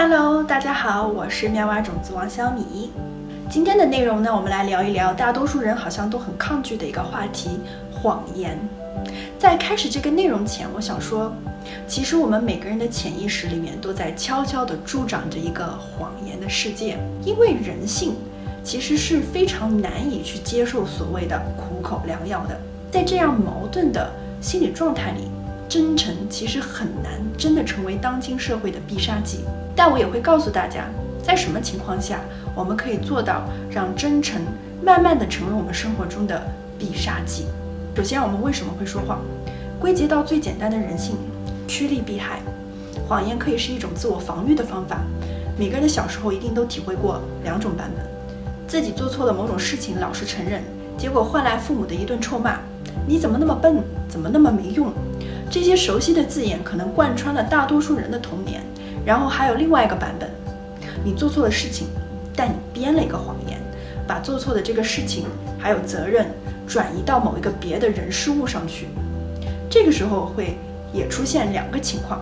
Hello， 大家好，我是妙蛙种子王小米。今天的内容呢，我们来聊一聊大多数人好像都很抗拒的一个话题——谎言。在开始这个内容前，我想说，其实我们每个人的潜意识里面都在悄悄地助长着一个谎言的世界，因为人性其实是非常难以去接受所谓的苦口良药的。在这样矛盾的心理状态里，真诚其实很难真的成为当今社会的必杀技。但我也会告诉大家，在什么情况下我们可以做到让真诚慢慢的成为我们生活中的必杀技。首先，我们为什么会说谎？归结到最简单的人性，趋利避害。谎言可以是一种自我防御的方法。每个人的小时候一定都体会过两种版本：自己做错了某种事情，老实承认，结果换来父母的一顿臭骂，你怎么那么笨，怎么那么没用。这些熟悉的字眼可能贯穿了大多数人的童年。然后还有另外一个版本，你做错了事情，但你编了一个谎言，把做错的这个事情还有责任转移到某一个别的人事物上去。这个时候会也出现两个情况：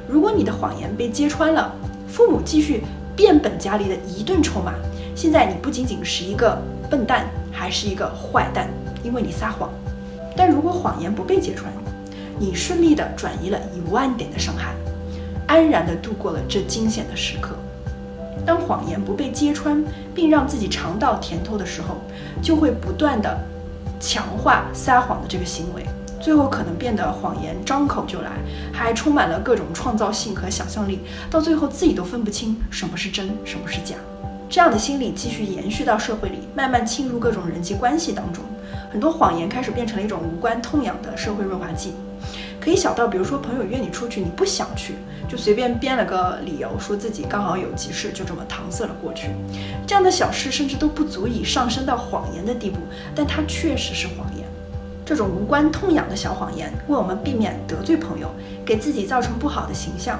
如果你的谎言被揭穿了，父母继续变本加厉的一顿臭骂，现在你不仅仅是一个笨蛋，还是一个坏蛋，因为你撒谎。但如果谎言不被揭穿，你顺利的转移了10000点的伤害，安然地度过了这惊险的时刻。当谎言不被揭穿，并让自己尝到甜头的时候，就会不断地强化撒谎的这个行为，最后可能变得谎言张口就来，还充满了各种创造性和想象力，到最后自己都分不清什么是真，什么是假。这样的心理继续延续到社会里，慢慢侵入各种人际关系当中。很多谎言开始变成了一种无关痛痒的社会润滑剂，可以小到比如说朋友约你出去，你不想去，就随便编了个理由，说自己刚好有急事，就这么搪塞了过去。这样的小事甚至都不足以上升到谎言的地步，但它确实是谎言。这种无关痛痒的小谎言，为我们避免得罪朋友，给自己造成不好的形象。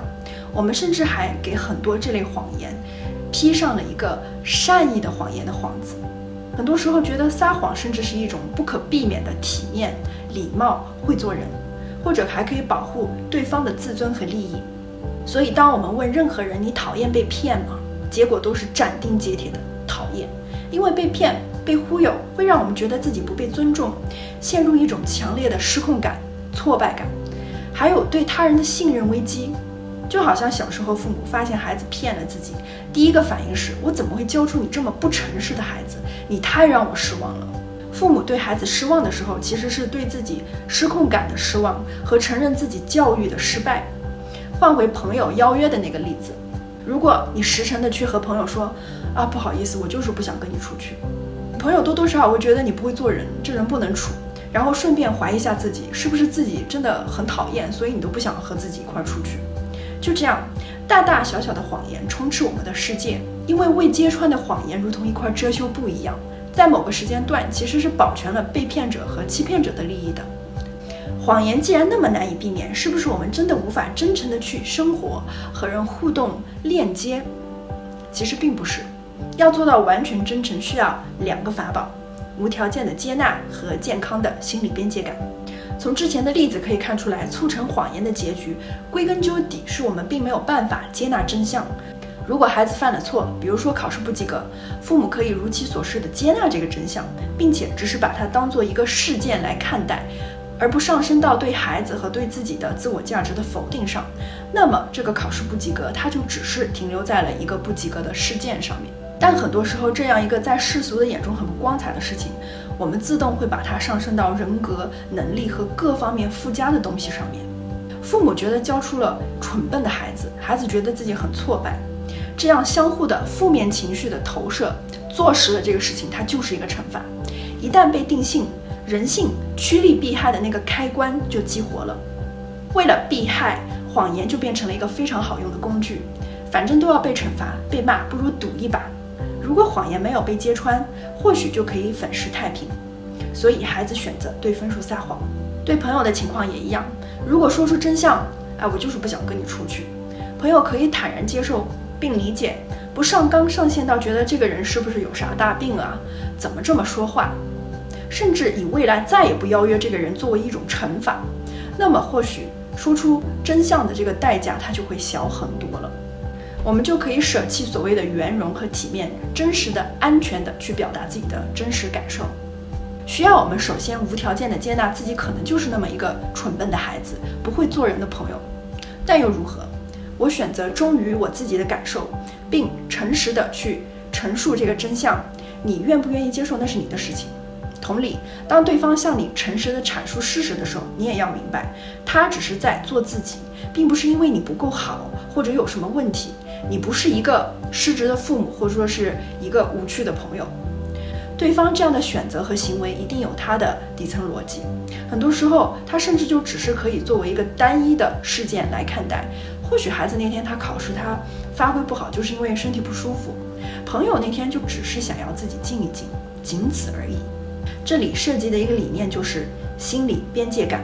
我们甚至还给很多这类谎言披上了一个善意的谎言的幌子。很多时候觉得撒谎甚至是一种不可避免的体面、礼貌、会做人，或者还可以保护对方的自尊和利益。所以当我们问任何人你讨厌被骗吗？结果都是斩钉截铁的讨厌。因为被骗、被忽悠会让我们觉得自己不被尊重，陷入一种强烈的失控感、挫败感，还有对他人的信任危机。就好像小时候父母发现孩子骗了自己，第一个反应是：我怎么会教出你这么不诚实的孩子？你太让我失望了。父母对孩子失望的时候，其实是对自己失控感的失望和承认自己教育的失败。换回朋友邀约的那个例子，如果你实诚的去和朋友说不好意思，我就是不想跟你出去，朋友多多少少会觉得你不会做人，这人不能处，然后顺便怀疑一下自己是不是自己真的很讨厌，所以你都不想和自己一块出去。就这样，大大小小的谎言充斥我们的世界，因为未揭穿的谎言如同一块遮羞布一样，在某个时间段其实是保全了被骗者和欺骗者的利益的。谎言既然那么难以避免，是不是我们真的无法真诚的去生活、和人互动、链接？其实并不是。要做到完全真诚，需要2个法宝：无条件的接纳和健康的心理边界感。从之前的例子可以看出来，促成谎言的结局，归根究底是我们并没有办法接纳真相。如果孩子犯了错，比如说考试不及格，父母可以如其所示的接纳这个真相，并且只是把它当做一个事件来看待，而不上升到对孩子和对自己的自我价值的否定上，那么这个考试不及格，它就只是停留在了一个不及格的事件上面。但很多时候，这样一个在世俗的眼中很不光彩的事情，我们自动会把它上升到人格、能力和各方面附加的东西上面。父母觉得教出了蠢笨的孩子，孩子觉得自己很挫败，这样相互的负面情绪的投射，坐实了这个事情它就是一个惩罚。一旦被定性，人性趋利避害的那个开关就激活了。为了避害，谎言就变成了一个非常好用的工具。反正都要被惩罚、被骂，不如赌一把。如果谎言没有被揭穿，或许就可以粉饰太平。所以孩子选择对分数撒谎。对朋友的情况也一样，如果说出真相，我就是不想跟你出去，朋友可以坦然接受并理解，不上纲上线到觉得这个人是不是有啥大病啊，怎么这么说话，甚至以未来再也不邀约这个人作为一种惩罚，那么或许说出真相的这个代价它就会小很多了。我们就可以舍弃所谓的圆融和体面，真实的、安全的去表达自己的真实感受。需要我们首先无条件的接纳自己可能就是那么一个蠢笨的孩子，不会做人的朋友。但又如何？我选择忠于我自己的感受，并诚实的去陈述这个真相，你愿不愿意接受那是你的事情。同理，当对方向你诚实的阐述事实的时候，你也要明白，他只是在做自己，并不是因为你不够好或者有什么问题，你不是一个失职的父母，或者说是一个无趣的朋友。对方这样的选择和行为一定有他的底层逻辑，很多时候他甚至就只是可以作为一个单一的事件来看待。或许孩子那天他考试他发挥不好，就是因为身体不舒服，朋友那天就只是想要自己静一静，仅此而已。这里涉及的一个理念就是心理边界感。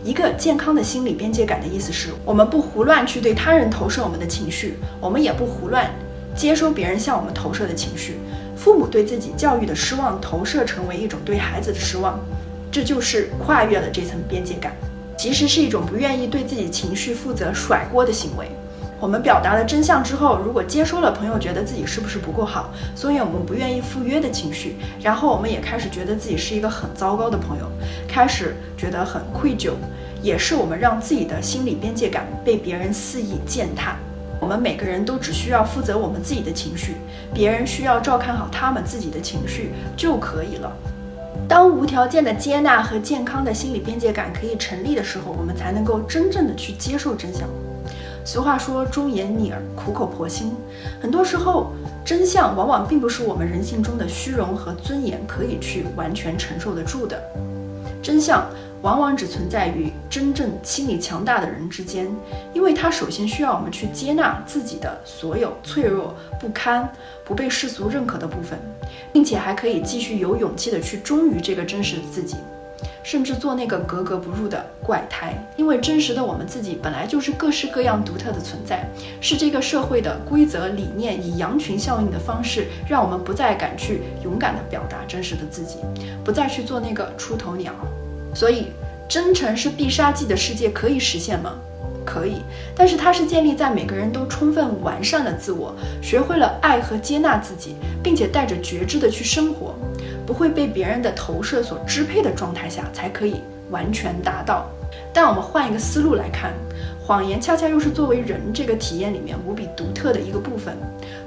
一个健康的心理边界感的意思是，我们不胡乱去对他人投射我们的情绪，我们也不胡乱接收别人向我们投射的情绪。父母对自己教育的失望投射成为一种对孩子的失望，这就是跨越了这层边界感，其实是一种不愿意对自己情绪负责甩锅的行为。我们表达了真相之后，如果接收了朋友觉得自己是不是不够好，所以我们不愿意赴约的情绪，然后我们也开始觉得自己是一个很糟糕的朋友，开始觉得很愧疚，也是我们让自己的心理边界感被别人肆意践踏。我们每个人都只需要负责我们自己的情绪，别人需要照看好他们自己的情绪就可以了。当无条件的接纳和健康的心理边界感可以成立的时候，我们才能够真正的去接受真相。俗话说忠言逆耳，苦口婆心，很多时候真相往往并不是我们人性中的虚荣和尊严可以去完全承受得住的。真相往往只存在于真正心理强大的人之间，因为它首先需要我们去接纳自己的所有脆弱、不堪、不被世俗认可的部分，并且还可以继续有勇气的去忠于这个真实的自己，甚至做那个格格不入的怪胎。因为真实的我们自己本来就是各式各样独特的存在，是这个社会的规则理念以羊群效应的方式，让我们不再敢去勇敢地表达真实的自己，不再去做那个出头鸟。所以真诚是必杀技的世界可以实现吗？可以，但是它是建立在每个人都充分完善了自我，学会了爱和接纳自己，并且带着觉知的去生活，不会被别人的投射所支配的状态下才可以完全达到。但我们换一个思路来看，谎言恰恰又是作为人这个体验里面无比独特的一个部分。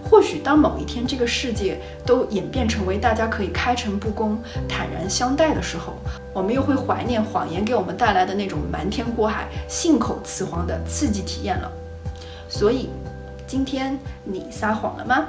或许当某一天这个世界都演变成为大家可以开诚布公、坦然相待的时候，我们又会怀念谎言给我们带来的那种瞒天过海、信口雌黄的刺激体验了。所以，今天你撒谎了吗？